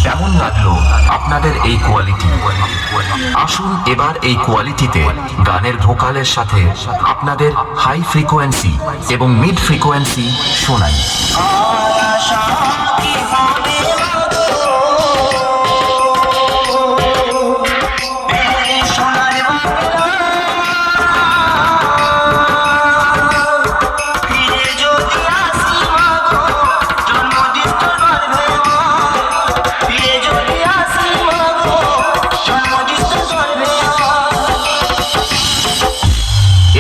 কেমন লাগলো আপনাদের এই কোয়ালিটি? আসুন এবার এই কোয়ালিটিতে গানের ভোকালের সাথে আপনাদের হাই ফ্রিকোয়েন্সি এবং মিড ফ্রিকোয়েন্সি শোনাই।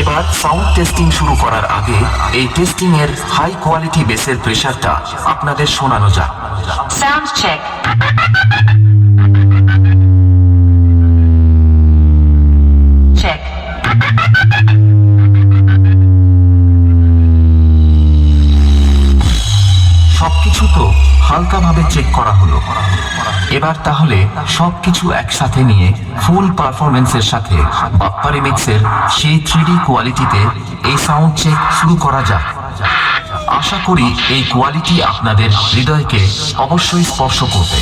এবার সাউন্ড টেস্টিং শুরু করার আগে এই টেস্টিং এর হাই কোয়ালিটি বেসের প্রেসারটা আপনাদের শোনানো যাক। Sound check. চেক। সবকিছু তো হালকাভাবে চেক করা হলো। এবার তাহলে সবকিছু একসাথে নিয়ে ফুল পারফরমেন্সের সাথে বাপ্পা রিমিক্সের সেই 3D কোয়ালিটিতে এই সাউন্ড চেক শুরু করা যাক। আশা করি এই কোয়ালিটি আপনাদের হৃদয়কে অবশ্যই স্পর্শ করবে।